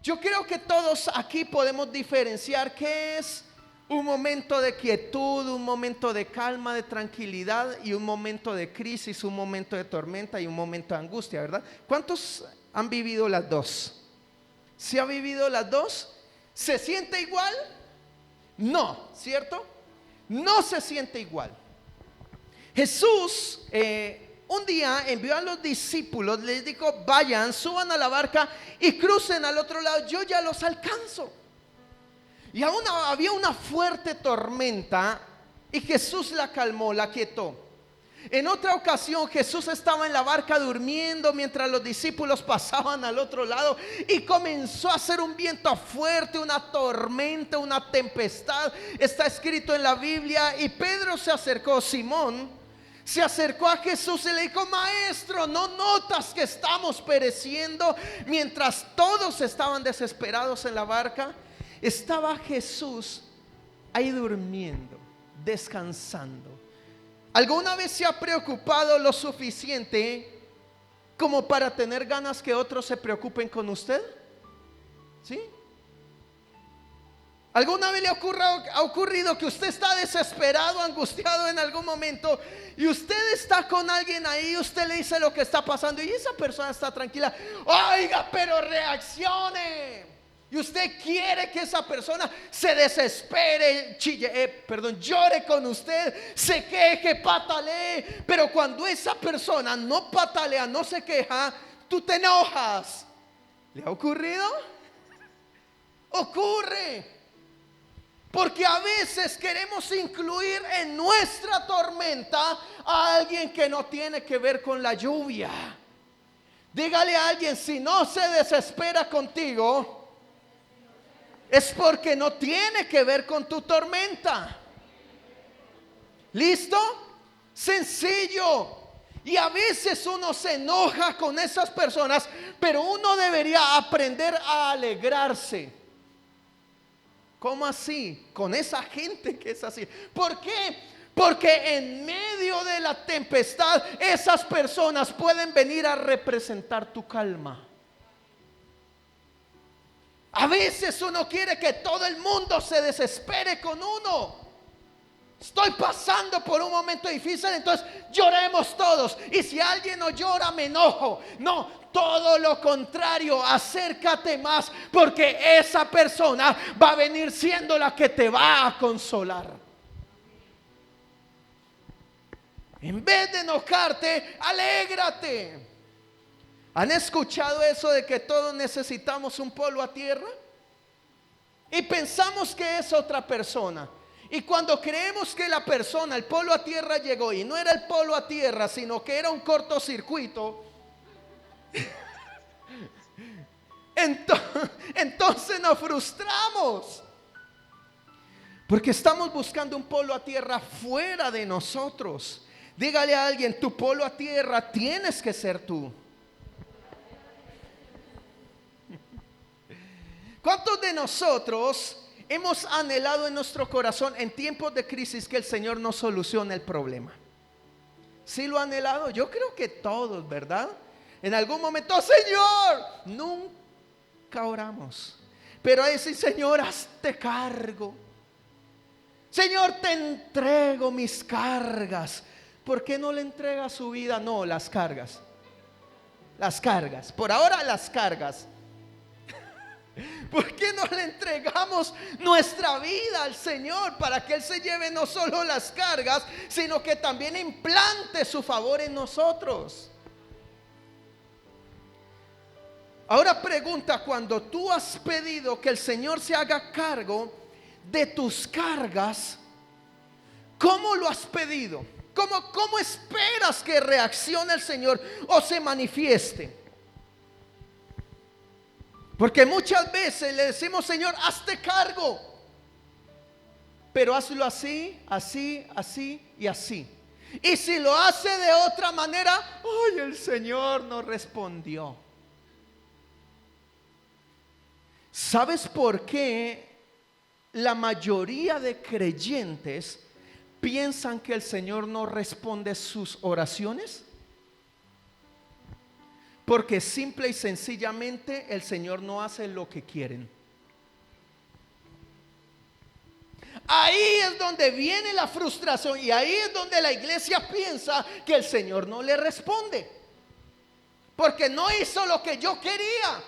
Yo creo que todos aquí podemos diferenciar qué es un momento de quietud, un momento de calma, de tranquilidad, y un momento de crisis, un momento de tormenta y un momento de angustia, ¿verdad? ¿Cuántos han vivido las dos? ¿Se ha vivido las dos? ¿Se siente igual? No, ¿cierto? No se siente igual. Jesús un día envió a los discípulos, les dijo: vayan, suban a la barca y crucen al otro lado, yo ya los alcanzo. Y aún había una fuerte tormenta y Jesús la calmó, la quietó. En otra ocasión Jesús estaba en la barca durmiendo mientras los discípulos pasaban al otro lado, y comenzó a hacer un viento fuerte, una tormenta, una tempestad. Está escrito en la Biblia. Y Pedro se acercó, Simón se acercó a Jesús y le dijo: maestro, ¿no notas que estamos pereciendo? Mientras todos estaban desesperados en la barca, estaba Jesús ahí durmiendo, descansando. ¿Alguna vez se ha preocupado lo suficiente como para tener ganas que otros se preocupen con usted? ¿Sí? ¿Alguna vez le ha ocurrido que usted está desesperado, angustiado en algún momento, y usted está con alguien ahí, usted le dice lo que está pasando y esa persona está tranquila? Oiga, pero reaccione. Y usted quiere que esa persona se desespere, llore con usted, se queje, patalee. Pero cuando esa persona no patalea, no se queja, tú te enojas. ¿Le ha ocurrido? Ocurre. Porque a veces queremos incluir en nuestra tormenta a alguien que no tiene que ver con la lluvia. Dígale a alguien: si no se desespera contigo, es porque no tiene que ver con tu tormenta. ¿Listo? Sencillo. Y a veces uno se enoja con esas personas, pero uno debería aprender a alegrarse. ¿Cómo así? Con esa gente que es así. ¿Por qué? Porque en medio de la tempestad, esas personas pueden venir a representar tu calma. A veces uno quiere que todo el mundo se desespere con uno. Estoy pasando por un momento difícil, entonces lloremos todos. Y si alguien no llora, me enojo. No, todo lo contrario, acércate más, porque esa persona va a venir siendo la que te va a consolar. En vez de enojarte, alégrate. ¿Han escuchado eso de que todos necesitamos un polo a tierra? Y pensamos que es otra persona. Y cuando creemos que la persona, el polo a tierra llegó, y no era el polo a tierra, sino que era un cortocircuito, entonces nos frustramos. Porque estamos buscando un polo a tierra fuera de nosotros. Dígale a alguien: tu polo a tierra tienes que ser tú. ¿Cuántos de nosotros hemos anhelado en nuestro corazón en tiempos de crisis que el Señor nos solucione el problema? ¿Sí lo ha anhelado? Yo creo que todos, ¿verdad? En algún momento: Señor, nunca oramos, pero es decir: Señor, hazte cargo. Señor, te entrego mis cargas. ¿Por qué no le entrega su vida? No, las cargas. Las cargas, por ahora las cargas. ¿Por qué no le entregamos nuestra vida al Señor para que Él se lleve no solo las cargas, sino que también implante su favor en nosotros? Ahora pregunta: cuando tú has pedido que el Señor se haga cargo de tus cargas, ¿cómo lo has pedido? ¿Cómo esperas que reaccione el Señor o se manifieste? Porque muchas veces le decimos: Señor, hazte cargo, pero hazlo así, así, así y así. Y si lo hace de otra manera, ¡ay, el Señor no respondió! ¿Sabes por qué la mayoría de creyentes piensan que el Señor no responde sus oraciones? Porque simple y sencillamente el Señor no hace lo que quieren. Ahí es donde viene la frustración y ahí es donde la iglesia piensa que el Señor no le responde. Porque no hizo lo que yo quería.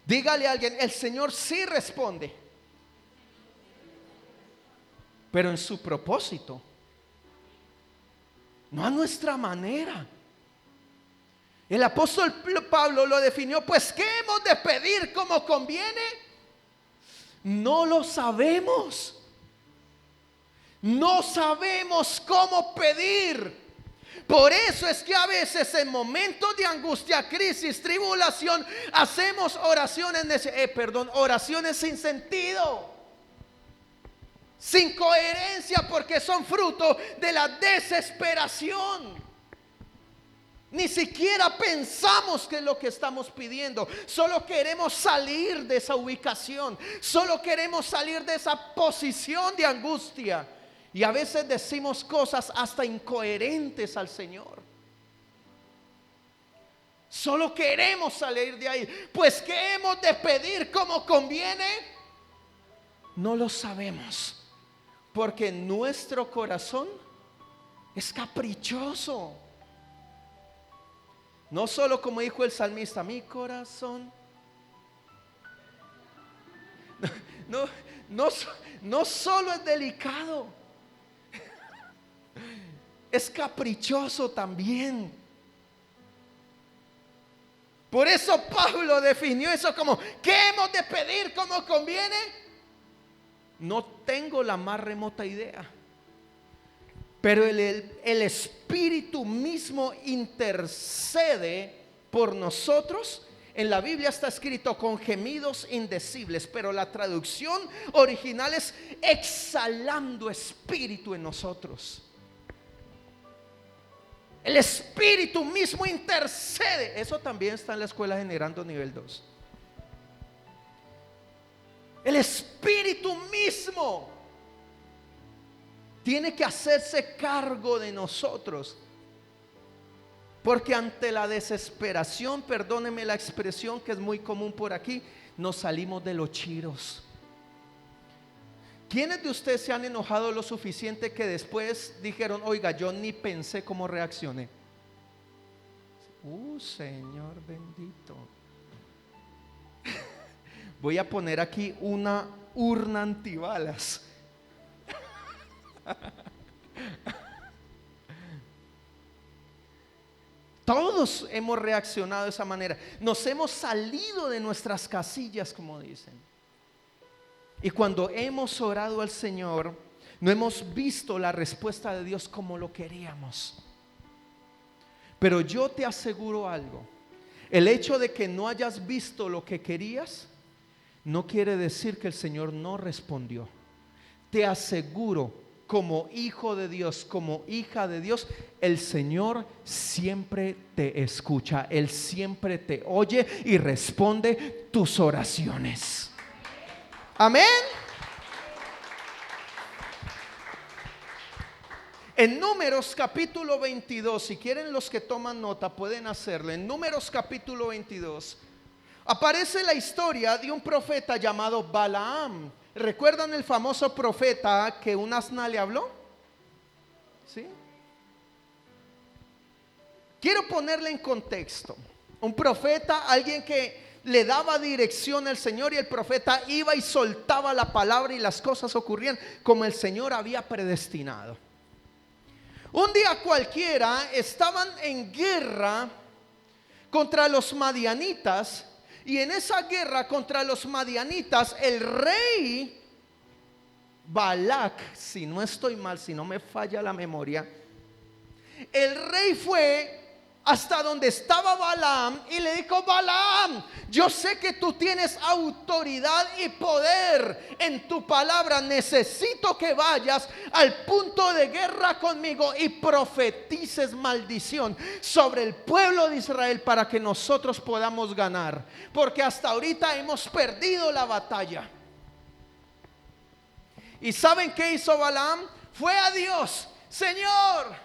Dígale a alguien, el Señor sí responde, pero en su propósito, no a nuestra manera. El apóstol Pablo lo definió, pues ¿qué hemos de pedir como conviene? No lo sabemos. No sabemos cómo pedir. Por eso es que a veces en momentos de angustia, crisis, tribulación, hacemos oraciones sin sentido, sin coherencia, porque son fruto de la desesperación. Ni siquiera pensamos que es lo que estamos pidiendo. Solo queremos salir de esa ubicación. Solo queremos salir de esa posición de angustia. Y a veces decimos cosas hasta incoherentes al Señor. Solo queremos salir de ahí. Pues ¿qué hemos de pedir como conviene? No lo sabemos. Porque nuestro corazón es caprichoso. No solo como dijo el salmista, mi corazón. No solo es delicado. Es caprichoso también. Por eso Pablo definió eso como ¿qué hemos de pedir como conviene? No tengo la más remota idea. Pero el Espíritu mismo intercede por nosotros. En la Biblia está escrito con gemidos indecibles, pero la traducción original es exhalando espíritu en nosotros. El Espíritu mismo intercede. Eso también está en la escuela Generando nivel 2. El Espíritu mismo tiene que hacerse cargo de nosotros. Porque ante la desesperación, perdónenme la expresión que es muy común por aquí, nos salimos de los chiros. ¿Quiénes de ustedes se han enojado lo suficiente que después dijeron, oiga, yo ni pensé cómo reaccioné? Señor bendito. Voy a poner aquí una urna antibalas. Todos hemos reaccionado de esa manera. Nos hemos salido de nuestras casillas, como dicen. Y cuando hemos orado al Señor, no hemos visto la respuesta de Dios como lo queríamos. Pero yo te aseguro algo. El hecho de que no hayas visto lo que querías no quiere decir que el Señor no respondió. Te aseguro, como hijo de Dios, como hija de Dios, el Señor siempre te escucha. Él siempre te oye y responde tus oraciones. Amén. En Números capítulo 22, si quieren los que toman nota pueden hacerlo. En Números capítulo 22 aparece la historia de un profeta llamado Balaam. ¿Recuerdan el famoso profeta que un asna le habló? ¿Sí? Quiero ponerle en contexto. Un profeta, alguien que le daba dirección al Señor, y el profeta iba y soltaba la palabra y las cosas ocurrían como el Señor había predestinado. Un día cualquiera estaban en guerra contra los madianitas, y en esa guerra contra los madianitas el rey Balac, si no estoy mal, si no me falla la memoria, el rey fue hasta donde estaba Balaam y le dijo: Balaam, yo sé que tú tienes autoridad y poder en tu palabra. Necesito que vayas al punto de guerra conmigo y profetices maldición sobre el pueblo de Israel para que nosotros podamos ganar, porque hasta ahorita hemos perdido la batalla. ¿Y saben qué hizo Balaam? Fue a Dios: Señor,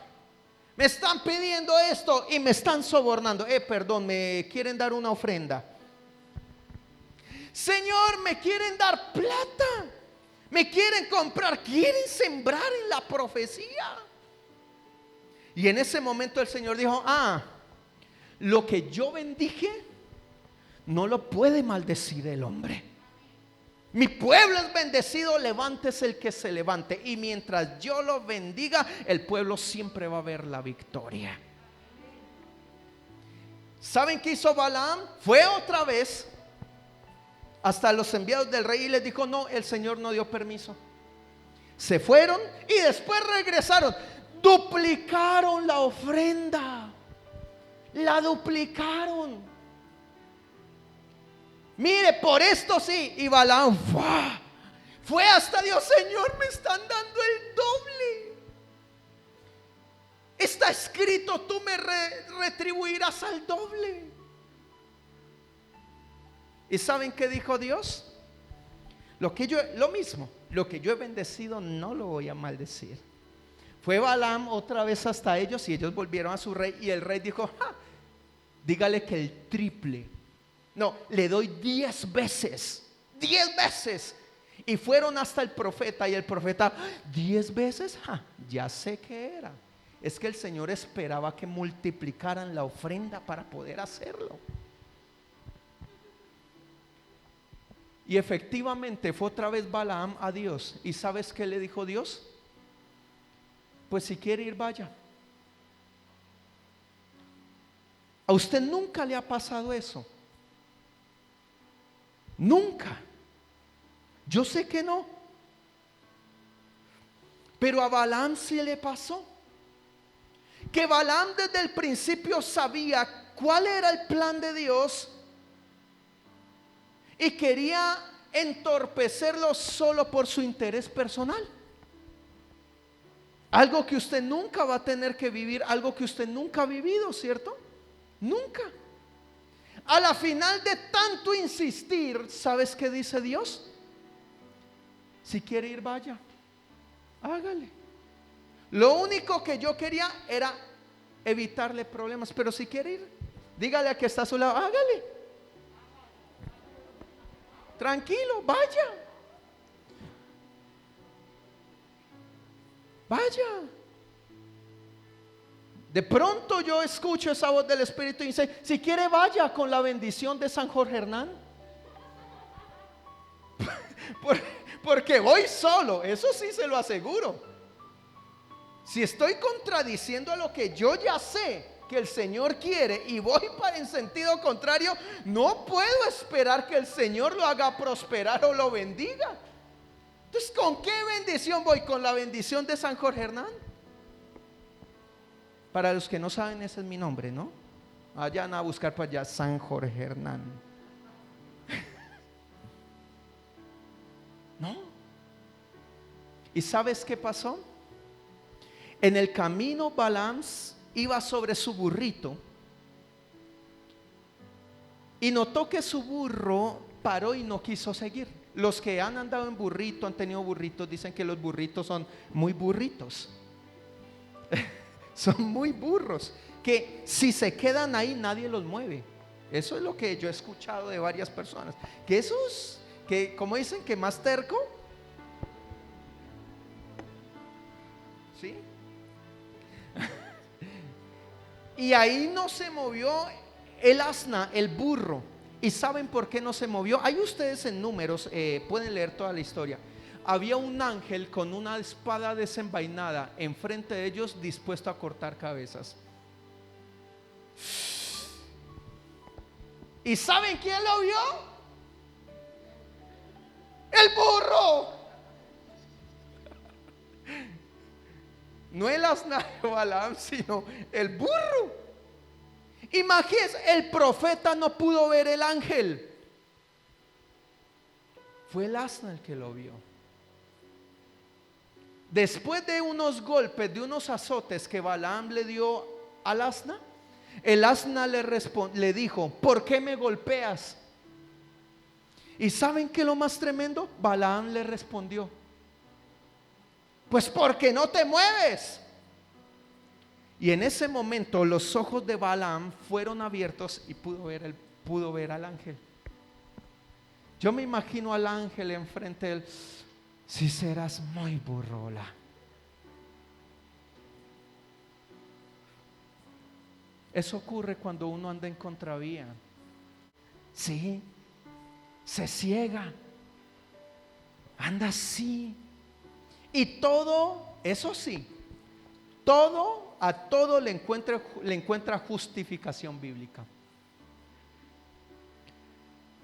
Me están pidiendo esto y me están sobornando. Perdón, me quieren dar una ofrenda. Señor, me quieren dar plata. Me quieren comprar. Quieren sembrar en la profecía. Y en ese momento el Señor dijo: lo que yo bendije no lo puede maldecir el hombre. Mi pueblo es bendecido, levántese el que se levante. Y mientras yo lo bendiga, el pueblo siempre va a ver la victoria. ¿Saben qué hizo Balaam? Fue otra vez hasta los enviados del rey y les dijo: no, el Señor no dio permiso. Se fueron y después regresaron. Duplicaron la ofrenda. La duplicaron. Mire, por esto sí. Y Balaam fue hasta Dios: Señor, me están dando el doble. Está escrito: tú me retribuirás al doble. ¿Y saben qué dijo Dios? Lo mismo, lo que yo he bendecido no lo voy a maldecir. Fue Balaam otra vez hasta ellos y ellos volvieron a su rey. Y el rey dijo: dígale que el triple. No, le doy 10 veces. 10 veces. Y fueron hasta el profeta. Y el profeta: 10 veces. Ya sé qué era. Es que el Señor esperaba que multiplicaran la ofrenda para poder hacerlo. Y efectivamente fue otra vez Balaam a Dios. ¿Y sabes qué le dijo Dios? Pues si quiere ir, vaya. ¿A usted nunca le ha pasado eso? Nunca. Yo sé que no. Pero a Balaam sí le pasó. Que Balaam desde el principio sabía cuál era el plan de Dios y quería entorpecerlo solo por su interés personal. Algo que usted nunca va a tener que vivir, algo que usted nunca ha vivido, ¿cierto? Nunca. A la final de tanto insistir, ¿sabes qué dice Dios? Si quiere ir, vaya, hágale. Lo único que yo quería era evitarle problemas, pero si quiere ir, dígale a que está a su lado: hágale. Tranquilo, vaya. Vaya. De pronto yo escucho esa voz del Espíritu y dice: si quiere, vaya con la bendición de San Jorge Hernán. Porque voy solo, eso sí se lo aseguro. Si estoy contradiciendo a lo que yo ya sé que el Señor quiere y voy para en sentido contrario, no puedo esperar que el Señor lo haga prosperar o lo bendiga. Entonces, ¿con qué bendición voy? Con la bendición de San Jorge Hernán. Para los que no saben, ese es mi nombre, ¿no? Vayan a buscar para allá San Jorge Hernán. ¿No? ¿Y sabes qué pasó? En el camino Balaam iba sobre su burrito y notó que su burro paró y no quiso seguir. Los que han andado en burrito, han tenido burritos, dicen que los burritos son muy burritos. Son muy burros, que si se quedan ahí nadie los mueve. Eso es lo que yo he escuchado de varias personas. Que esos, que como dicen, que más terco. ¿Sí? Y ahí no se movió el asna, el burro. ¿Y saben por qué no se movió? Ahí ustedes en Números pueden leer toda la historia. Había un ángel con una espada desenvainada enfrente de ellos, dispuesto a cortar cabezas. ¿Y saben quién lo vio? El burro. No el asna de Balaam, sino el burro. Imagínense, el profeta no pudo ver el ángel. Fue el asna el que lo vio. Después de unos golpes, de unos azotes que Balaam le dio al asna, el asna le dijo: ¿por qué me golpeas? ¿Y saben qué es lo más tremendo? Balaam le respondió: pues porque no te mueves. Y en ese momento los ojos de Balaam fueron abiertos y pudo ver al ángel. Yo me imagino al ángel enfrente de él. Si serás muy burrola. Eso ocurre cuando uno anda en contravía. Sí, se ciega, anda así. Y todo, eso sí, a todo le encuentra justificación bíblica.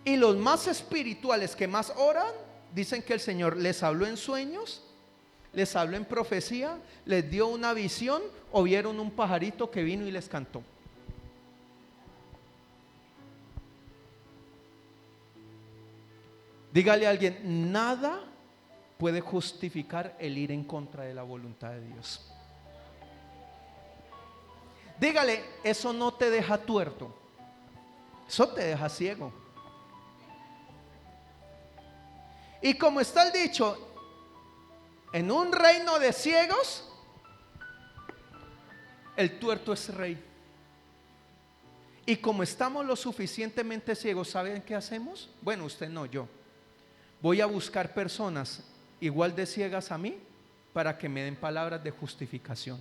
Y los más espirituales que más oran, dicen que el Señor les habló en sueños, les habló en profecía, les dio una visión o vieron un pajarito que vino y les cantó. Dígale a alguien, nada puede justificar el ir en contra de la voluntad de Dios. Dígale, eso no te deja tuerto, eso te deja ciego. Y como está el dicho, en un reino de ciegos, el tuerto es rey. Y como estamos lo suficientemente ciegos, ¿saben qué hacemos? Bueno, usted no, yo. Voy a buscar personas igual de ciegas a mí para que me den palabras de justificación.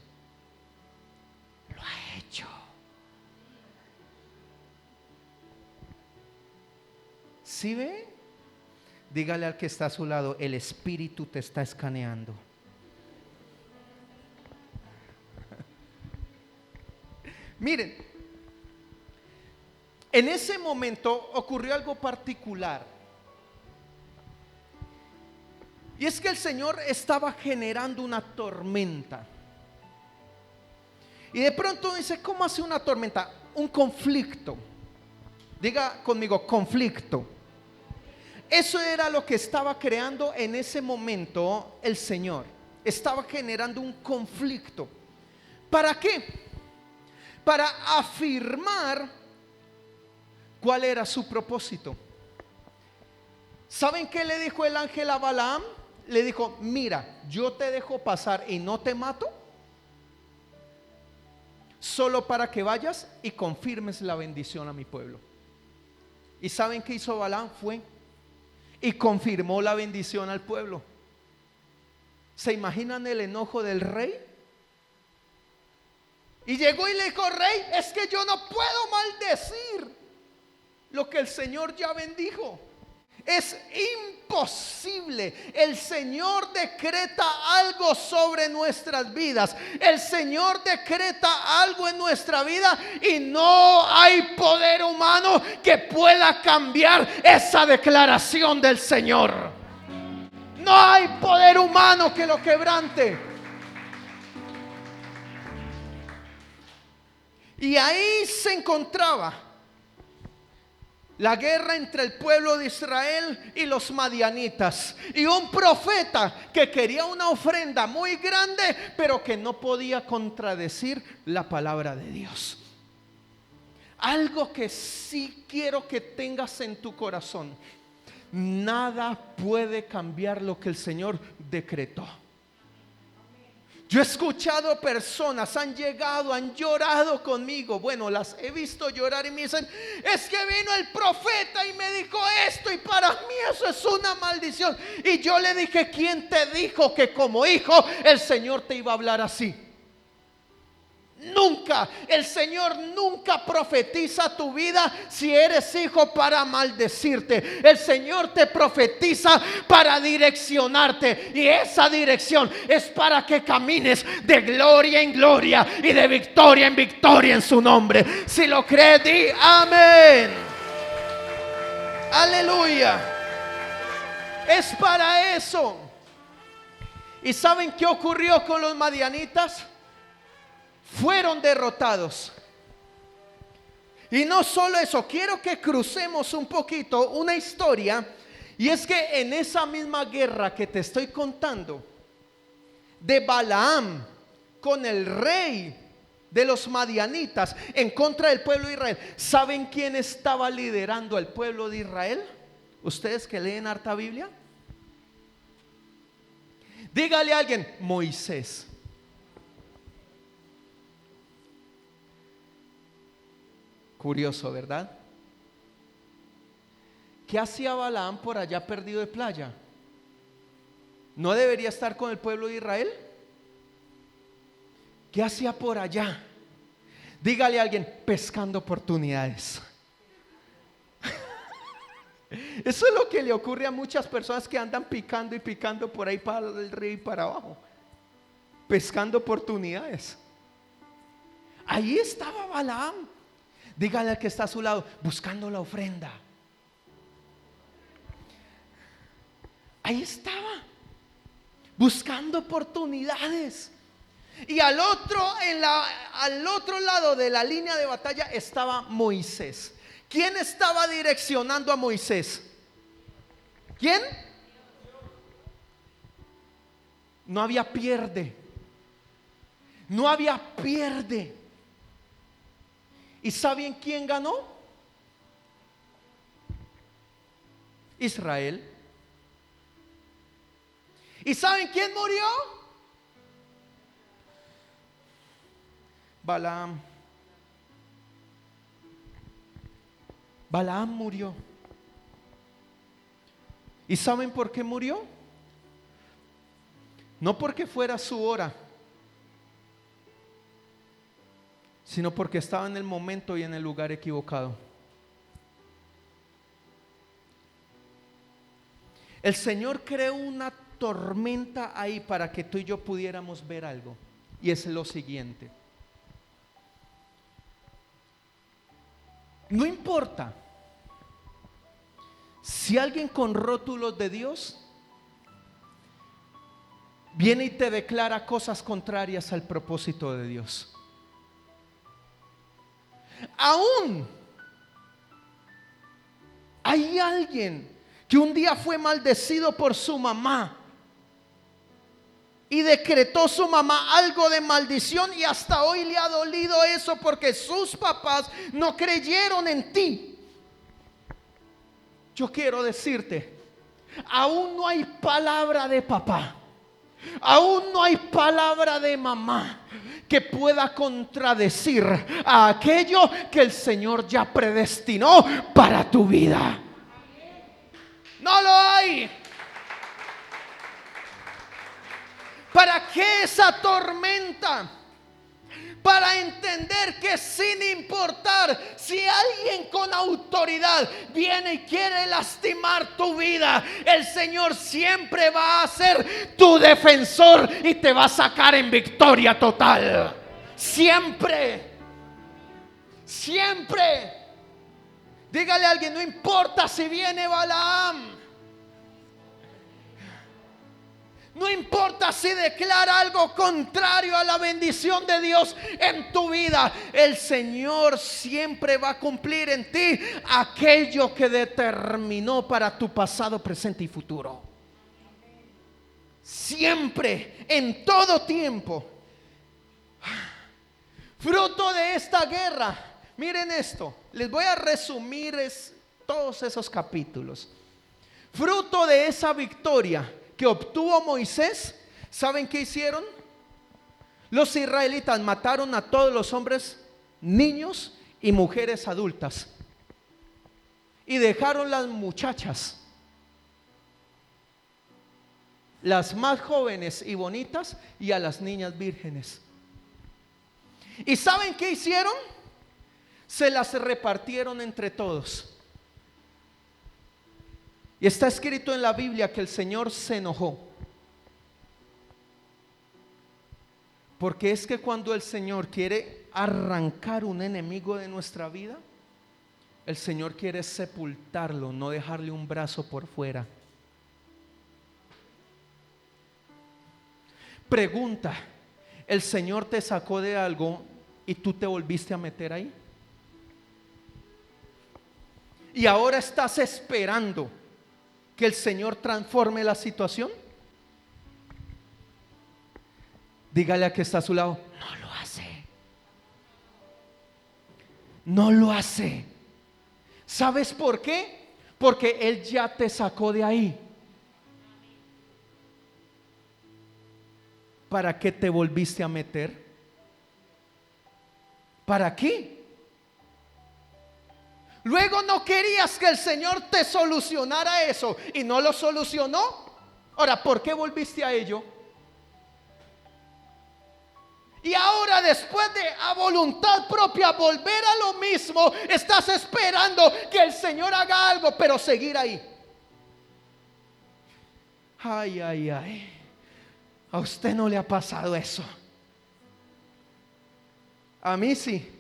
Lo ha hecho. ¿Sí ve? Dígale al que está a su lado, el Espíritu te está escaneando. Miren, en ese momento ocurrió algo particular. Y es que el Señor estaba generando una tormenta. Y de pronto dice, ¿cómo hace una tormenta? Un conflicto. Diga conmigo, conflicto. Eso era lo que estaba creando en ese momento el Señor. Estaba generando un conflicto. ¿Para qué? Para afirmar cuál era su propósito. ¿Saben qué le dijo el ángel a Balaam? Le dijo, mira, yo te dejo pasar y no te mato, solo para que vayas y confirmes la bendición a mi pueblo. ¿Y saben qué hizo Balaam? Fue y confirmó la bendición al pueblo. ¿Se imaginan el enojo del rey? Y llegó y le dijo, rey, es que yo no puedo maldecir lo que el Señor ya bendijo. Es imposible. El Señor decreta algo sobre nuestras vidas. El Señor decreta algo en nuestra vida y no hay poder humano que pueda cambiar esa declaración del Señor. No hay poder humano que lo quebrante. Y ahí se encontraba la guerra entre el pueblo de Israel y los madianitas. Y un profeta que quería una ofrenda muy grande, pero que no podía contradecir la palabra de Dios. Algo que sí quiero que tengas en tu corazón: nada puede cambiar lo que el Señor decretó. Yo he escuchado personas, han llegado, han llorado conmigo. Bueno, las he visto llorar y me dicen, es que vino el profeta y me dijo esto y para mí eso es una maldición. Y yo le dije, ¿quién te dijo que como hijo el Señor te iba a hablar así? Nunca, el Señor nunca profetiza tu vida si eres hijo para maldecirte. El Señor te profetiza para direccionarte, y esa dirección es para que camines de gloria en gloria y de victoria en victoria en su nombre. Si lo crees, di amén. Aleluya. Es para eso. ¿Y saben qué ocurrió con los madianitas? Fueron derrotados. Y no solo eso, quiero que crucemos un poquito una historia. Y es que en esa misma guerra que te estoy contando de Balaam con el rey de los madianitas en contra del pueblo de Israel, ¿saben quién estaba liderando al pueblo de Israel? Ustedes que leen harta Biblia, dígale a alguien, Moisés. Curioso, ¿verdad? ¿Qué hacía Balaam por allá perdido de playa? ¿No debería estar con el pueblo de Israel? ¿Qué hacía por allá? Dígale a alguien, pescando oportunidades. Eso es lo que le ocurre a muchas personas que andan picando y picando por ahí para el río y para abajo, pescando oportunidades. Ahí estaba Balaam. Dígale al que está a su lado, buscando la ofrenda. Ahí estaba, buscando oportunidades. Y al otro lado de la línea de batalla estaba Moisés. ¿Quién estaba direccionando a Moisés? ¿Quién? No había pierde. No había pierde. ¿Y saben quién ganó? Israel. ¿Y saben quién murió? Balaam. Balaam murió. ¿Y saben por qué murió? No porque fuera su hora, sino porque estaba en el momento y en el lugar equivocado. El Señor creó una tormenta ahí para que tú y yo pudiéramos ver algo, y es lo siguiente: no importa si alguien con rótulos de Dios viene y te declara cosas contrarias al propósito de Dios. Aún hay alguien que un día fue maldecido por su mamá y decretó su mamá algo de maldición, y hasta hoy le ha dolido eso porque sus papás no creyeron en ti. Yo quiero decirte, aún no hay palabra de papá, aún no hay palabra de mamá que pueda contradecir a aquello que el Señor ya predestinó para tu vida. No lo hay. ¿Para qué esa tormenta? Para entender que sin importar si alguien con autoridad viene y quiere lastimar tu vida, el Señor siempre va a ser tu defensor y te va a sacar en victoria total. Siempre. Siempre. Dígale a alguien, no importa si viene Balaam. No importa si declara algo contrario a la bendición de Dios en tu vida, el Señor siempre va a cumplir en ti aquello que determinó para tu pasado, presente y futuro. Siempre, en todo tiempo. Fruto de esta guerra, miren esto, les voy a resumir todos esos capítulos. Fruto de esa victoria que obtuvo Moisés, ¿saben qué hicieron? Los israelitas mataron a todos los hombres, niños y mujeres adultas, y dejaron las muchachas, las más jóvenes y bonitas, y a las niñas vírgenes. ¿Y saben qué hicieron? Se las repartieron entre todos. Y está escrito en la Biblia que el Señor se enojó. Porque es que cuando el Señor quiere arrancar un enemigo de nuestra vida, el Señor quiere sepultarlo, no dejarle un brazo por fuera. Pregunta: ¿el Señor te sacó de algo y tú te volviste a meter ahí? Y ahora estás esperando que el Señor transforme la situación. Dígale a que está a su lado, no lo hace. No lo hace. ¿Sabes por qué? Porque Él ya te sacó de ahí. ¿Para qué te volviste a meter? ¿Para qué? Luego no querías que el Señor te solucionara eso y no lo solucionó. Ahora, ¿por qué volviste a ello? Y ahora, después de a voluntad propia volver a lo mismo, estás esperando que el Señor haga algo, pero seguir ahí. Ay, ay, ay. A usted no le ha pasado eso. A mí sí.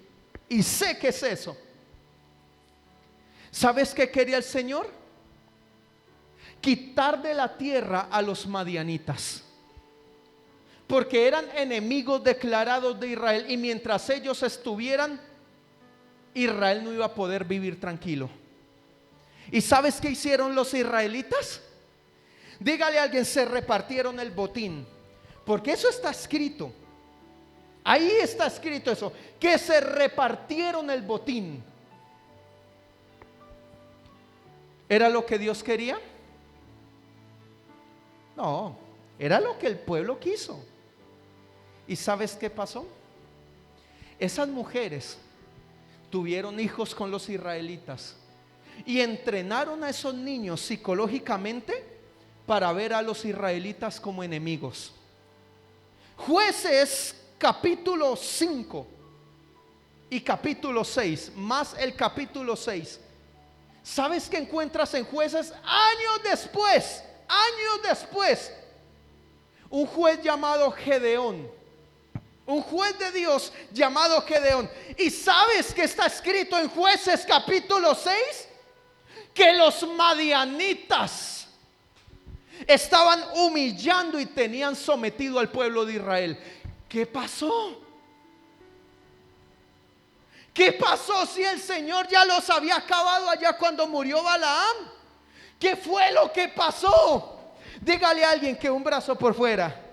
Y sé que es eso. ¿Sabes qué quería el Señor? Quitar de la tierra a los madianitas, porque eran enemigos declarados de Israel, y mientras ellos estuvieran, Israel no iba a poder vivir tranquilo. ¿Y sabes qué hicieron los israelitas? Dígale a alguien, se repartieron el botín, porque eso está escrito. Ahí está escrito eso, que se repartieron el botín. ¿Era lo que Dios quería? No, era lo que el pueblo quiso. ¿Y sabes qué pasó? Esas mujeres tuvieron hijos con los israelitas y entrenaron a esos niños psicológicamente para ver a los israelitas como enemigos. Jueces capítulo 5 y capítulo 6, más el capítulo 6. ¿Sabes qué encuentras en Jueces? Años después, un juez llamado Gedeón, un juez de Dios llamado Gedeón. ¿Y sabes qué está escrito en Jueces capítulo 6? Que los madianitas estaban humillando y tenían sometido al pueblo de Israel. ¿Qué pasó? ¿Qué pasó si el Señor ya los había acabado allá cuando murió Balaam? ¿Qué fue lo que pasó? Dígale a alguien que un brazo por fuera.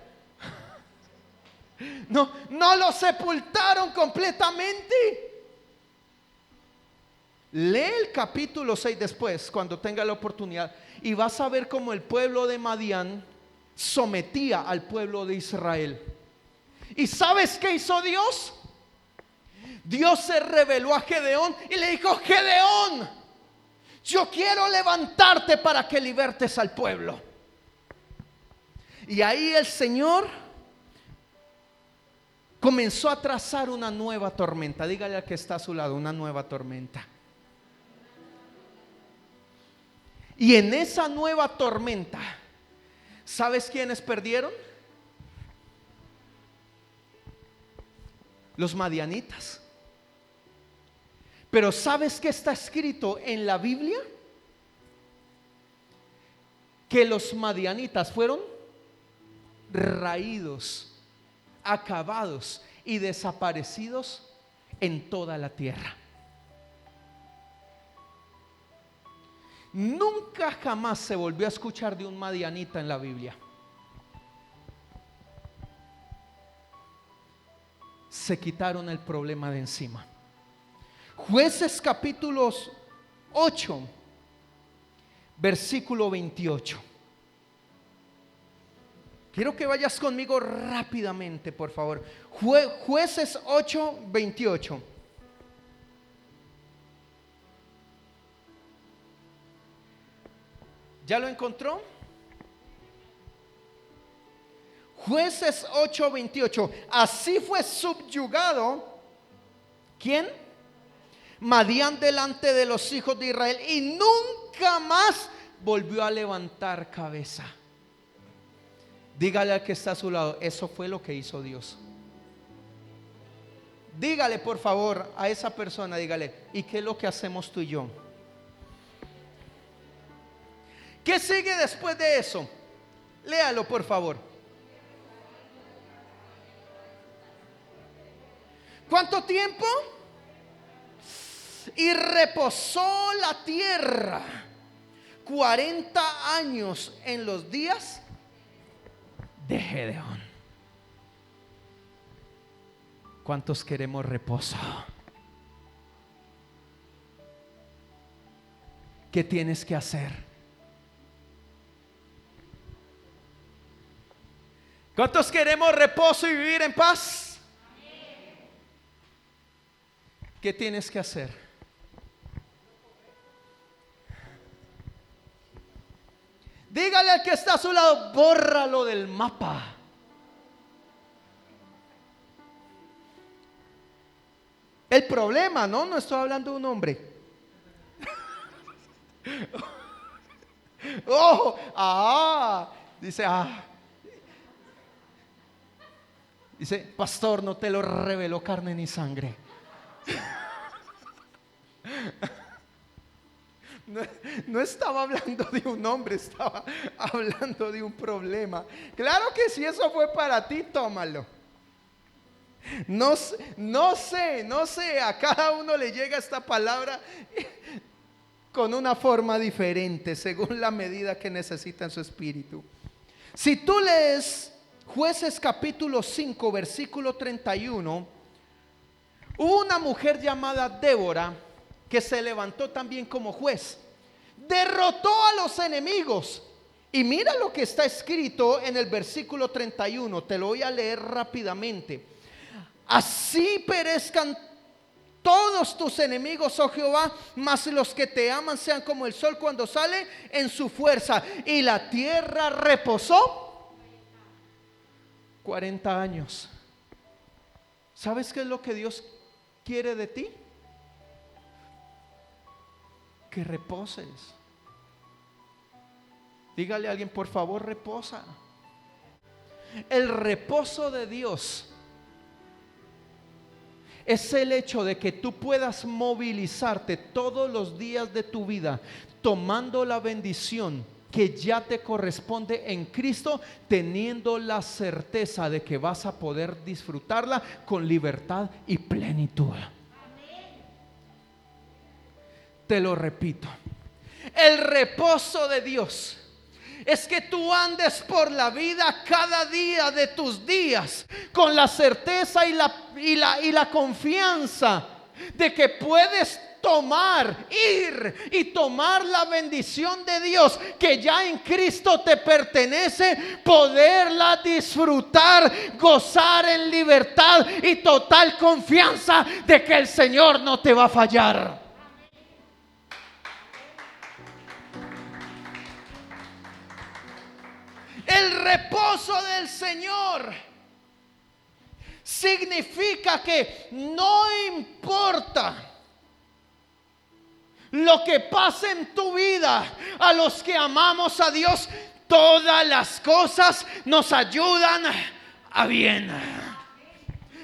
No lo sepultaron completamente. Lee el capítulo 6 después, cuando tenga la oportunidad, y vas a ver cómo el pueblo de Madián sometía al pueblo de Israel. ¿Y sabes qué hizo Dios? Dios se reveló a Gedeón y le dijo: Gedeón, yo quiero levantarte para que libertes al pueblo. Y ahí el Señor comenzó a trazar una nueva tormenta. Dígale al que está a su lado, una nueva tormenta. Y en esa nueva tormenta, ¿sabes quiénes perdieron? Los madianitas. Pero ¿sabes qué está escrito en la Biblia? Que los madianitas fueron raídos, acabados y desaparecidos en toda la tierra. Nunca jamás se volvió a escuchar de un madianita en la Biblia. Se quitaron el problema de encima. Jueces capítulos 8, versículo 28. Quiero que vayas conmigo rápidamente, por favor. Jueces 8, 28. ¿Ya lo encontró? Jueces 8, 28. Así fue subyugado, ¿quién? Madián delante de los hijos de Israel, y nunca más volvió a levantar cabeza. Dígale al que está a su lado, eso fue lo que hizo Dios. Dígale por favor a esa persona, dígale: ¿y qué es lo que hacemos tú y yo? ¿Qué sigue después de eso? Léalo por favor. ¿Cuánto tiempo? Y reposó la tierra 40 años en los días de Gedeón. ¿Cuántos queremos reposo? ¿Qué tienes que hacer? ¿Cuántos queremos reposo y vivir en paz? ¿Qué tienes que hacer? Dígale al que está a su lado, bórralo del mapa. El problema, no estoy hablando de un hombre. Dice, dice, pastor, no te lo reveló carne ni sangre. No estaba hablando de un hombre, estaba hablando de un problema. Claro que si eso fue para ti, tómalo. No sé, a cada uno le llega esta palabra con una forma diferente, según la medida que necesita en su espíritu. Si tú lees Jueces capítulo 5, versículo 31, hubo una mujer llamada Débora que se levantó también como juez. Derrotó a los enemigos. Y mira lo que está escrito en el versículo 31. Te lo voy a leer rápidamente. Así perezcan todos tus enemigos, oh Jehová, mas los que te aman sean como el sol cuando sale en su fuerza. Y la tierra reposó 40 años. ¿Sabes qué es lo que Dios quiere de ti? Que reposes. Dígale a alguien, por favor, reposa. El reposo de Dios es el hecho de que tú puedas movilizarte todos los días de tu vida tomando la bendición que ya te corresponde en Cristo, teniendo la certeza de que vas a poder disfrutarla con libertad y plenitud. Te lo repito, el reposo de Dios es que tú andes por la vida cada día de tus días con la certeza y la confianza de que puedes ir y tomar la bendición de Dios que ya en Cristo te pertenece, poderla disfrutar, gozar en libertad y total confianza de que el Señor no te va a fallar. El reposo del Señor significa que no importa lo que pase en tu vida, a los que amamos a Dios, todas las cosas nos ayudan a bien.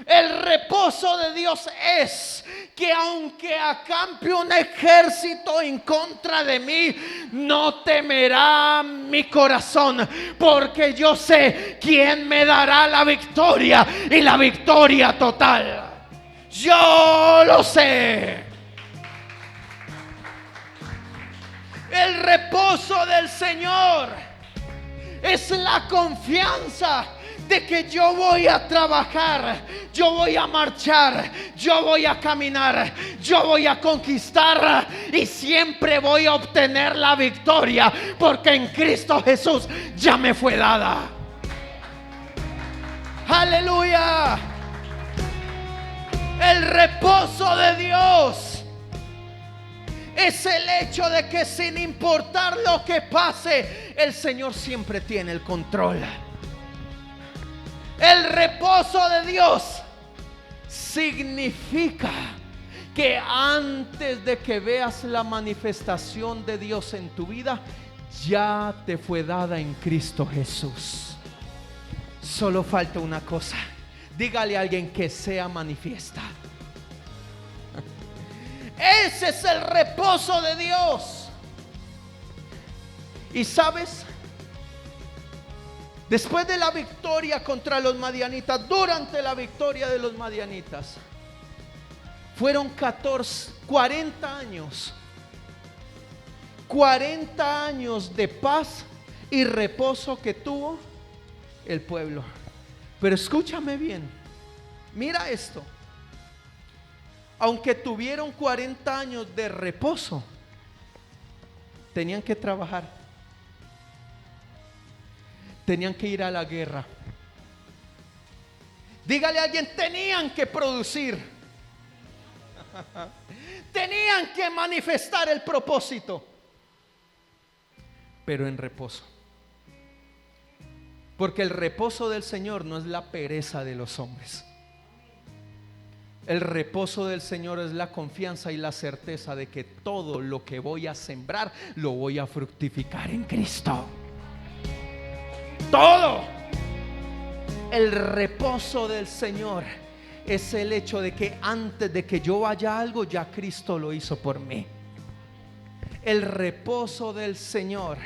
El reposo de Dios es que aunque acampe un ejército en contra de mí, no temerá mi corazón, porque yo sé quién me dará la victoria y la victoria total. Yo lo sé. El reposo del Señor es la confianza de que yo voy a trabajar, yo voy a marchar, yo voy a caminar, yo voy a conquistar y siempre voy a obtener la victoria, porque en Cristo Jesús ya me fue dada. Aleluya. El reposo de Dios es el hecho de que sin importar lo que pase, el Señor siempre tiene el control. El reposo de Dios significa que antes de que veas la manifestación de Dios en tu vida, ya te fue dada en Cristo Jesús. Solo falta una cosa. Dígale a alguien que sea manifiesta. Ese es el reposo de Dios. Y sabes, después de la victoria contra los madianitas, durante la victoria de los madianitas, fueron 40 años. 40 años de paz y reposo que tuvo el pueblo. Pero escúchame bien, mira esto. Aunque tuvieron 40 años de reposo, tenían que trabajar. Tenían que ir a la guerra. Dígale a alguien, tenían que producir. Tenían que manifestar el propósito, pero en reposo. Porque el reposo del Señor no es la pereza de los hombres. El reposo del Señor es la confianza y la certeza de que todo lo que voy a sembrar lo voy a fructificar en Cristo. Todo. El reposo del Señor es el hecho de que antes de que yo vaya a algo, ya Cristo lo hizo por mí. El reposo del Señor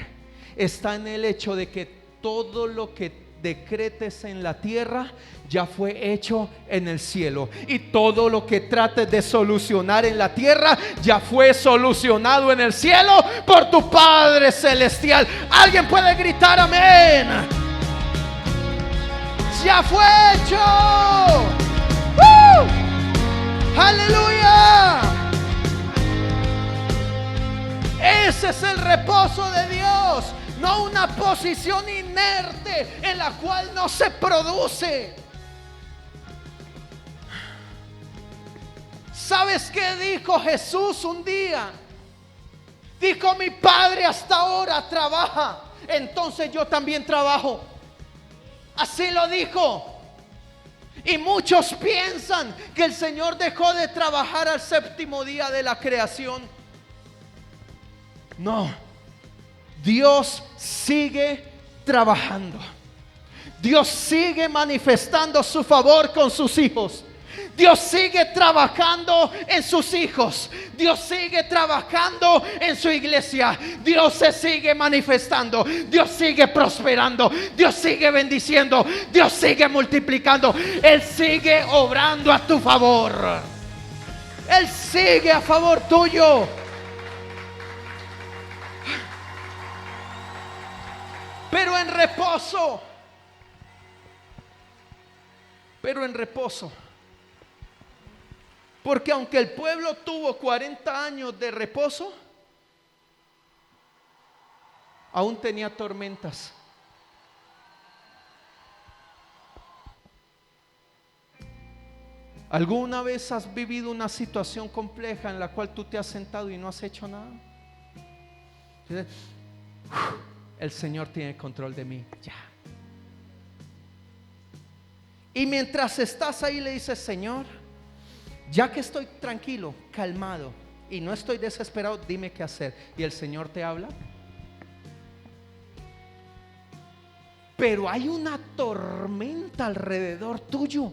está en el hecho de que todo lo que decretes en la tierra ya fue hecho en el cielo, y todo lo que trates de solucionar en la tierra ya fue solucionado en el cielo por tu Padre Celestial. Alguien puede gritar amén. Ya fue hecho. Aleluya. Ese es el reposo de Dios, no una posición inerte en la cual no se produce. ¿Sabes qué dijo Jesús un día? Dijo: mi Padre hasta ahora trabaja, entonces yo también trabajo. Así lo dijo. Y muchos piensan que el Señor dejó de trabajar al séptimo día de la creación. No, Dios sigue trabajando. Dios sigue manifestando su favor con sus hijos. Dios sigue trabajando en sus hijos. Dios sigue trabajando en su iglesia. Dios se sigue manifestando. Dios sigue prosperando. Dios sigue bendiciendo. Dios sigue multiplicando. Él sigue obrando a tu favor. Él sigue a favor tuyo. Pero en reposo. Pero en reposo. Porque aunque el pueblo tuvo 40 años de reposo, aún tenía tormentas. ¿Alguna vez has vivido una situación compleja en la cual tú te has sentado y no has hecho nada? El Señor tiene control de mí. Ya. Y mientras estás ahí le dices: Señor, ya que estoy tranquilo, calmado y no estoy desesperado, dime qué hacer. Y el Señor te habla. Pero hay una tormenta alrededor tuyo.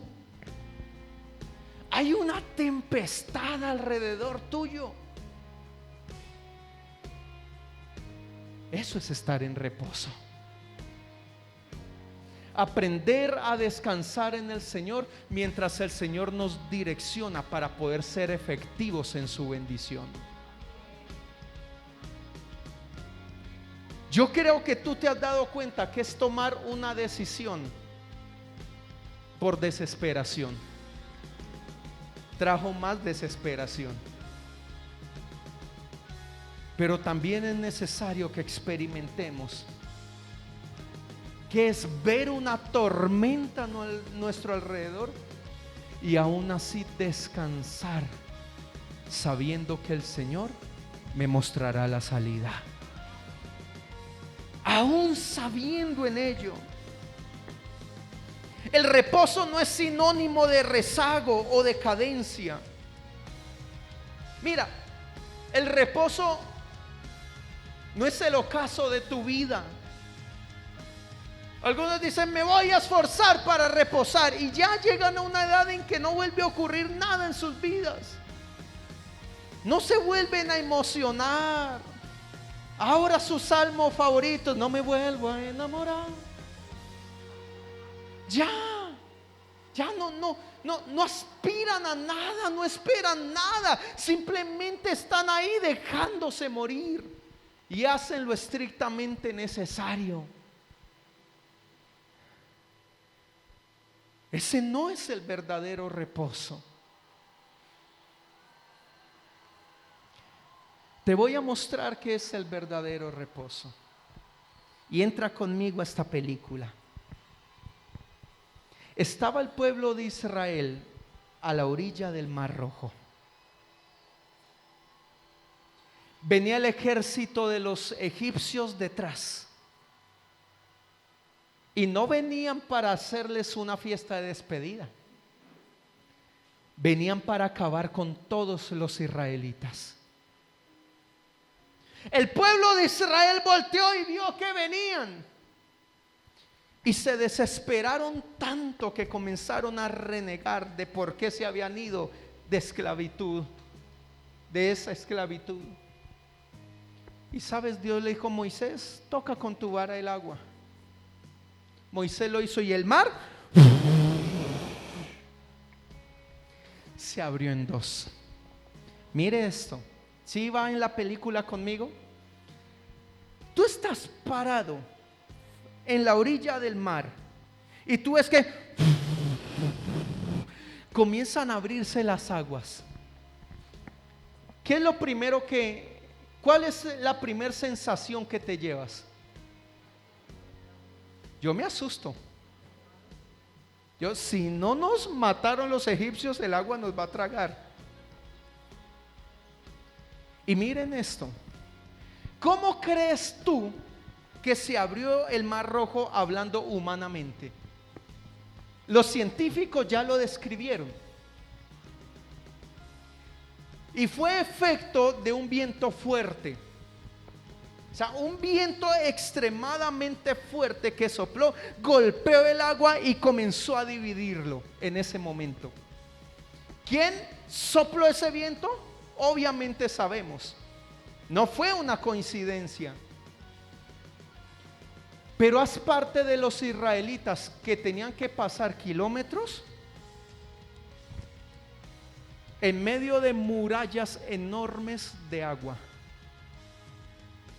Hay una tempestad alrededor tuyo. Eso es estar en reposo. Aprender a descansar en el Señor mientras el Señor nos direcciona para poder ser efectivos en su bendición. Yo creo que tú te has dado cuenta que es tomar una decisión por desesperación. Trajo más desesperación. Pero también es necesario que experimentemos que es ver una tormenta a nuestro alrededor y aún así descansar, sabiendo que el Señor me mostrará la salida. Aún sabiendo en ello. El reposo no es sinónimo de rezago o decadencia. Mira, el reposo no es el ocaso de tu vida. Algunos dicen: me voy a esforzar para reposar, y ya llegan a una edad en que no vuelve a ocurrir nada en sus vidas. No se vuelven a emocionar. Ahora su salmo favorito: no me vuelvo a enamorar. Ya no aspiran a nada, no esperan nada. Simplemente están ahí dejándose morir y hacen lo estrictamente necesario. Ese no es el verdadero reposo. Te voy a mostrar qué es el verdadero reposo. Y entra conmigo a esta película. Estaba el pueblo de Israel a la orilla del Mar Rojo. Venía el ejército de los egipcios detrás. Y no venían para hacerles una fiesta de despedida. Venían para acabar con todos los israelitas. El pueblo de Israel volteó y vio que venían. Y se desesperaron tanto que comenzaron a renegar de por qué se habían ido de esclavitud, de esa esclavitud. Y sabes, Dios le dijo a Moisés: toca con tu vara el agua. Moisés lo hizo y el mar se abrió en dos. Mire esto. ¿Sí va en la película conmigo? Tú estás parado en la orilla del mar y tú ves que comienzan a abrirse las aguas. ¿Qué es lo primero cuál es la primera sensación que te llevas? Yo me asusto. Si no nos mataron los egipcios, el agua nos va a tragar. Y miren esto. ¿Cómo crees tú que se abrió el Mar Rojo hablando humanamente? Los científicos ya lo describieron. Y fue efecto de un viento fuerte. O sea, un viento extremadamente fuerte que sopló, golpeó el agua y comenzó a dividirlo en ese momento. ¿Quién sopló ese viento? Obviamente sabemos. No fue una coincidencia. Pero haz parte de los israelitas que tenían que pasar kilómetros en medio de murallas enormes de agua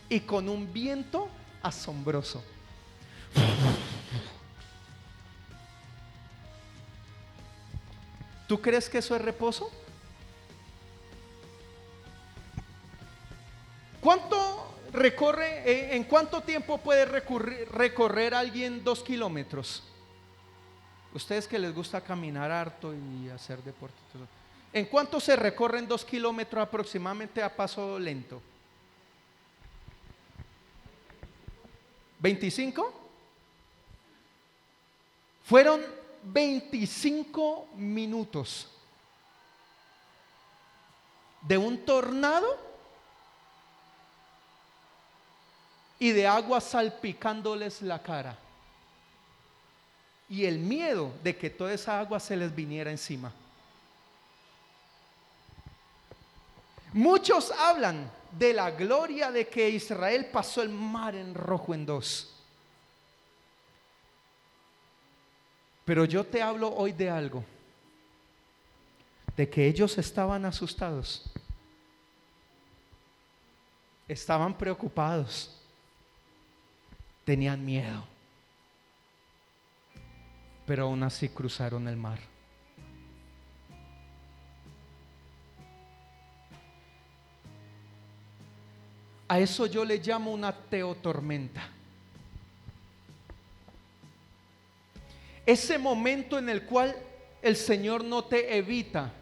y con un viento asombroso. ¿Tú crees que eso es reposo? ¿En cuánto tiempo puede recorrer alguien 2 kilómetros? Ustedes que les gusta caminar harto y hacer deporte, ¿en cuánto se recorren 2 kilómetros aproximadamente a paso lento? ¿25? Fueron 25 minutos de un tornado y de agua salpicándoles la cara, y el miedo de que toda esa agua se les viniera encima. Muchos hablan de la gloria de que Israel pasó el mar en rojo en dos. Pero yo te hablo hoy de algo, de que ellos estaban asustados, estaban preocupados, tenían miedo, pero aún así cruzaron el mar. A eso yo le llamo una teotormenta. Ese momento en el cual el Señor no te evita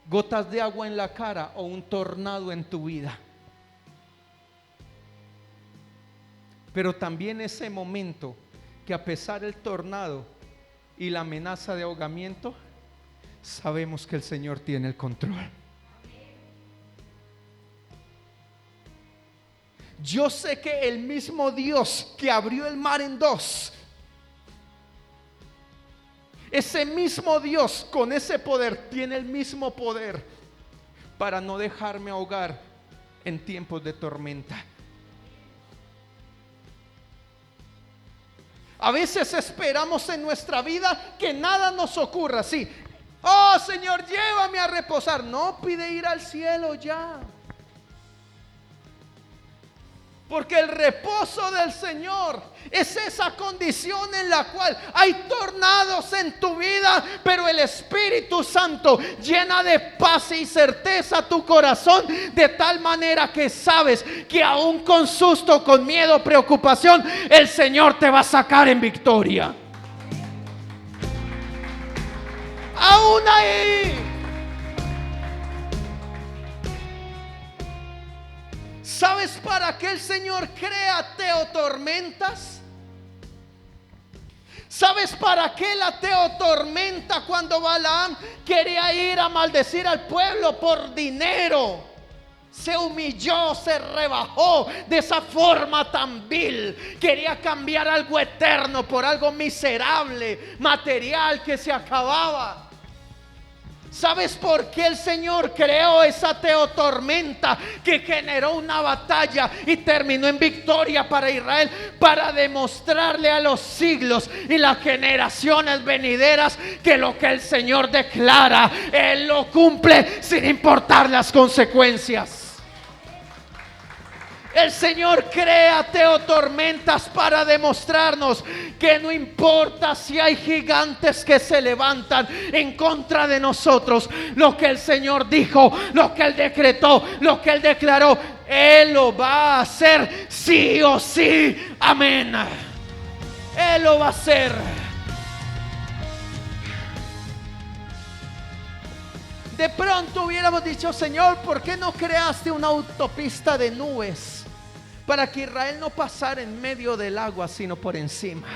gotas de agua en la cara o un tornado en tu vida. Pero también ese momento que a pesar del tornado y la amenaza de ahogamiento, sabemos que el Señor tiene el control. Yo sé que el mismo Dios que abrió el mar en dos, ese mismo Dios con ese poder tiene el mismo poder para no dejarme ahogar en tiempos de tormenta. A veces esperamos en nuestra vida que nada nos ocurra. Sí, oh Señor, llévame a reposar. No, pide ir al cielo ya. Porque el reposo del Señor es esa condición en la cual hay tornados en tu vida, pero el Espíritu Santo llena de paz y certeza tu corazón, de tal manera que sabes que aún con susto, con miedo, preocupación, el Señor te va a sacar en victoria. Aún ahí. ¿Sabes para qué el Señor crea teotormentas? ¿Sabes para qué la teotormenta cuando Balaam quería ir a maldecir al pueblo por dinero? Se humilló, se rebajó de esa forma tan vil. Quería cambiar algo eterno por algo miserable, material que se acababa. ¿Sabes por qué el Señor creó esa teotormenta que generó una batalla y terminó en victoria para Israel? Para demostrarle a los siglos y las generaciones venideras que lo que el Señor declara, Él lo cumple sin importar las consecuencias. El Señor crea teotormentas para demostrarnos que no importa si hay gigantes que se levantan en contra de nosotros, lo que el Señor dijo, lo que Él decretó, lo que Él declaró, Él lo va a hacer sí o sí. Amén. Él lo va a hacer. De pronto hubiéramos dicho: Señor, ¿por qué no creaste una autopista de nubes para que Israel no pasara en medio del agua, sino por encima?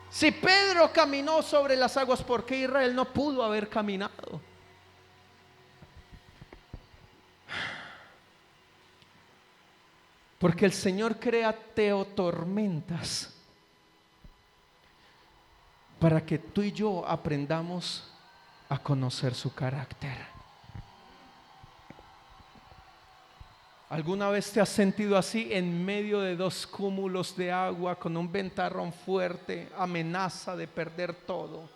Si Pedro caminó sobre las aguas, ¿por qué Israel no pudo haber caminado? Porque el Señor crea teotormentas para que tú y yo aprendamos a conocer su carácter. ¿Alguna vez te has sentido así en medio de dos cúmulos de agua, con un ventarrón fuerte, amenaza de perder todo?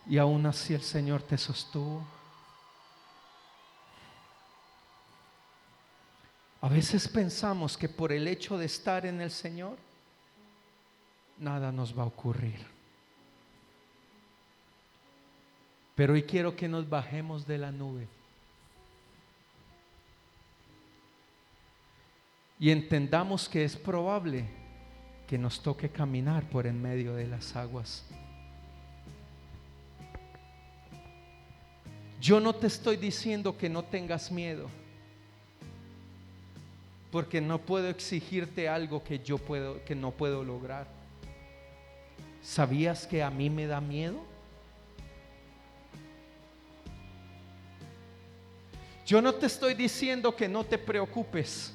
Y aún así el Señor te sostuvo. A veces pensamos que por el hecho de estar en el Señor, nada nos va a ocurrir. Pero hoy quiero que nos bajemos de la nube y entendamos que es probable que nos toque caminar por en medio de las aguas. Yo no te estoy diciendo que no tengas miedo, porque no puedo exigirte algo que no puedo lograr. ¿Sabías que a mí me da miedo? Yo no te estoy diciendo que no te preocupes,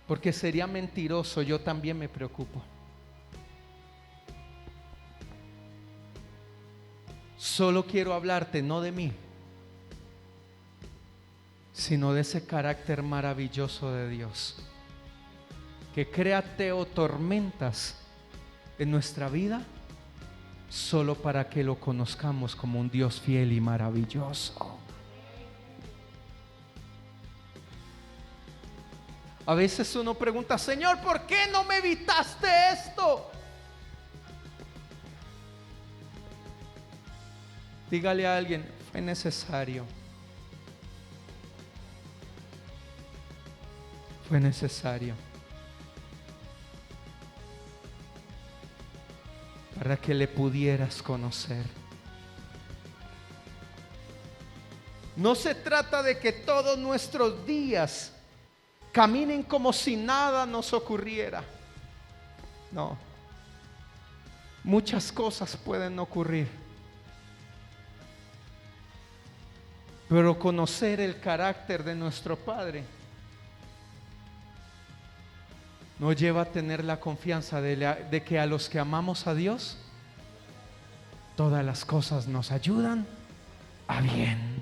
porque sería mentiroso. Yo también me preocupo. Solo quiero hablarte no de mí, sino de ese carácter maravilloso de Dios, que crea teotormentas en nuestra vida solo para que lo conozcamos como un Dios fiel y maravilloso. A veces uno pregunta: Señor, ¿por qué no me evitaste esto? Dígale a alguien: fue necesario. Fue necesario para que le pudieras conocer. No se trata de que todos nuestros días caminen como si nada nos ocurriera. No. Muchas cosas pueden ocurrir, pero conocer el carácter de nuestro Padre nos lleva a tener la confianza de que a los que amamos a Dios, todas las cosas nos ayudan a bien.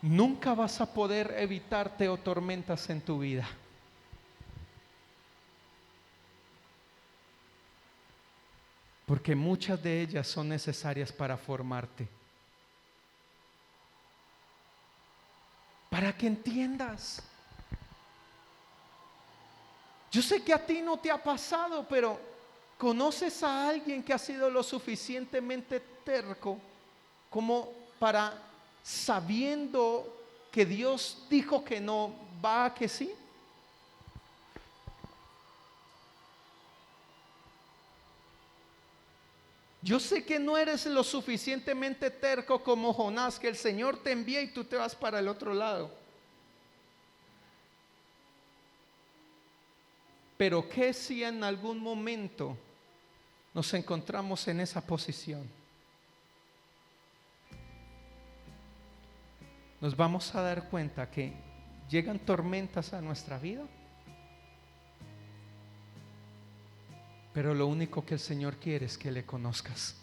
Nunca vas a poder evitarte o tormentas en tu vida, porque muchas de ellas son necesarias para formarte, para que entiendas. Yo sé que a ti no te ha pasado, pero ¿conoces a alguien que ha sido lo suficientemente terco como para, sabiendo que Dios dijo que no, va a que sí? Yo sé que no eres lo suficientemente terco como Jonás, que el Señor te envía y tú te vas para el otro lado. Pero ¿qué si en algún momento nos encontramos en esa posición? Nos vamos a dar cuenta que llegan tormentas a nuestra vida, pero lo único que el Señor quiere es que le conozcas.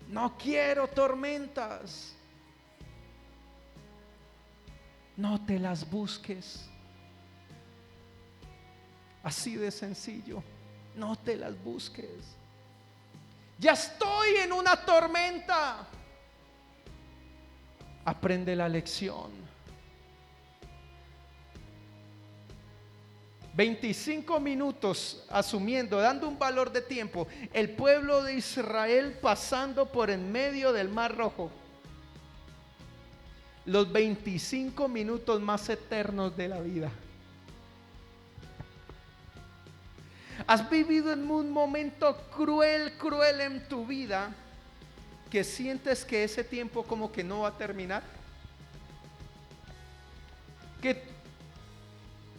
No quiero tormentas. No te las busques. Así de sencillo. No te las busques. Ya estoy en una tormenta. Aprende la lección. 25 minutos asumiendo, dando un valor de tiempo, el pueblo de Israel pasando por en medio del Mar Rojo. Los 25 minutos más eternos de la vida. ¿Has vivido en un momento cruel en tu vida que sientes que ese tiempo como que no va a terminar? Que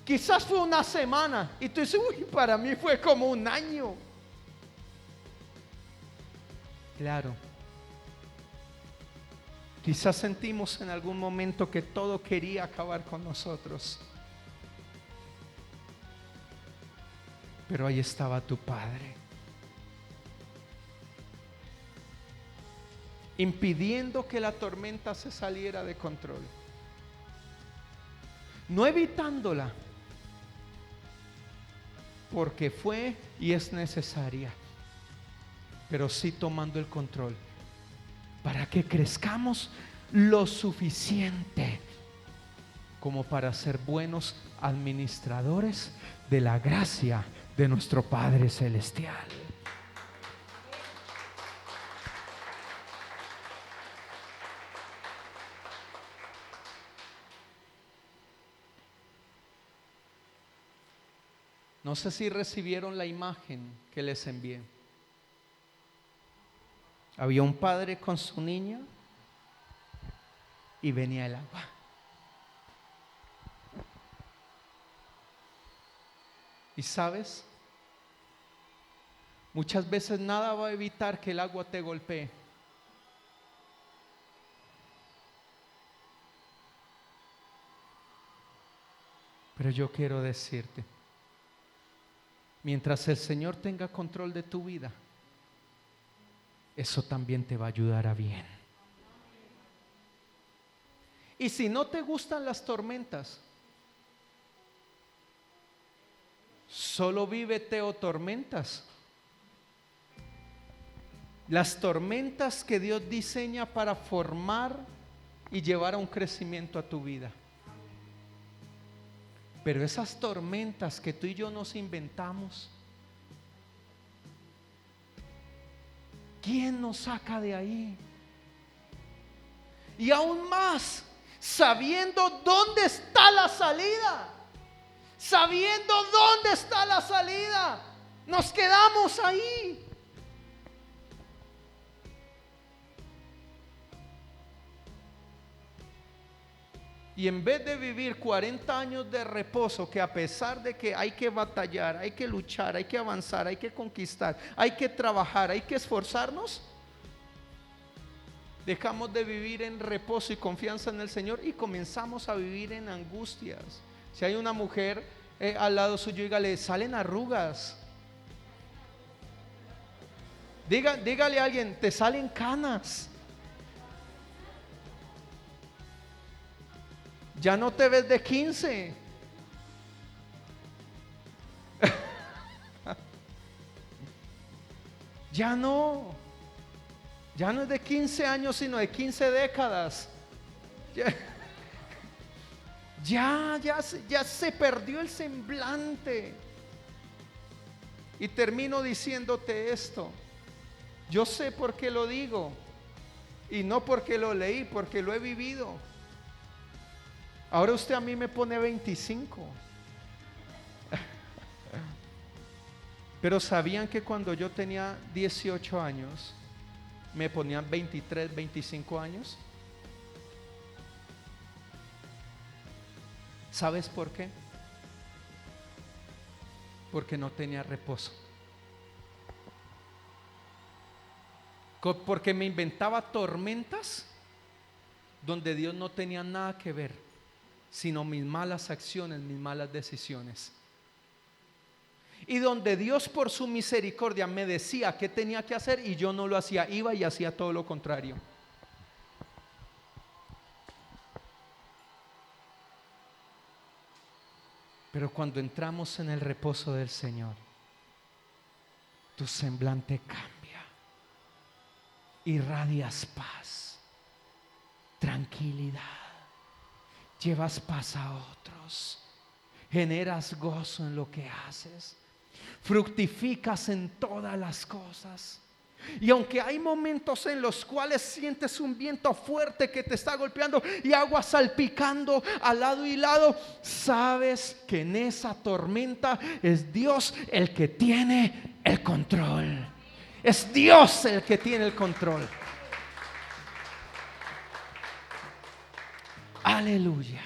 quizás fue una semana y tú dices, uy, para mí fue como un año. Claro. Quizás sentimos en algún momento que todo quería acabar con nosotros. Pero ahí estaba tu Padre, impidiendo que la tormenta se saliera de control. No evitándola, porque fue y es necesaria, pero sí tomando el control para que crezcamos lo suficiente como para ser buenos administradores de la gracia de nuestro Padre Celestial. No sé si recibieron la imagen que les envié. Había un padre con su niña y venía el agua. Y sabes, muchas veces nada va a evitar que el agua te golpee. Pero yo quiero decirte, mientras el Señor tenga control de tu vida, eso también te va a ayudar a bien. Y si no te gustan las tormentas, solo vívete o tormentas. Las tormentas que Dios diseña para formar y llevar a un crecimiento a tu vida. Pero esas tormentas que tú y yo nos inventamos, ¿quién nos saca de ahí? Y aún más, sabiendo dónde está la salida. Sabiendo dónde está la salida, nos quedamos ahí. Y en vez de vivir 40 años de reposo, que a pesar de que hay que batallar, hay que luchar, hay que avanzar, hay que conquistar, hay que trabajar, hay que esforzarnos, dejamos de vivir en reposo y confianza en el Señor y comenzamos a vivir en angustias. Si hay una mujer al lado suyo, dígale, salen arrugas. Dígale a alguien, te salen canas. Ya no te ves de 15. Ya no es de 15 años, sino de 15 décadas. Ya se perdió el semblante. Y termino diciéndote esto. Yo sé por qué lo digo. Y no porque lo leí, porque lo he vivido. Ahora usted a mí me pone 25. Pero ¿sabían que cuando yo tenía 18 años me ponían 23, 25 años? ¿Sabes por qué? Porque no tenía reposo. Porque me inventaba tormentas donde Dios no tenía nada que ver, sino mis malas acciones, mis malas decisiones. Y donde Dios por su misericordia me decía qué tenía que hacer y yo no lo hacía, iba y hacía todo lo contrario. Pero cuando entramos en el reposo del Señor, tu semblante cambia, irradias paz, tranquilidad, llevas paz a otros, generas gozo en lo que haces, fructificas en todas las cosas. Y aunque hay momentos en los cuales sientes un viento fuerte que te está golpeando y agua salpicando al lado y lado, sabes que en esa tormenta es Dios el que tiene el control. Es Dios el que tiene el control. Aleluya.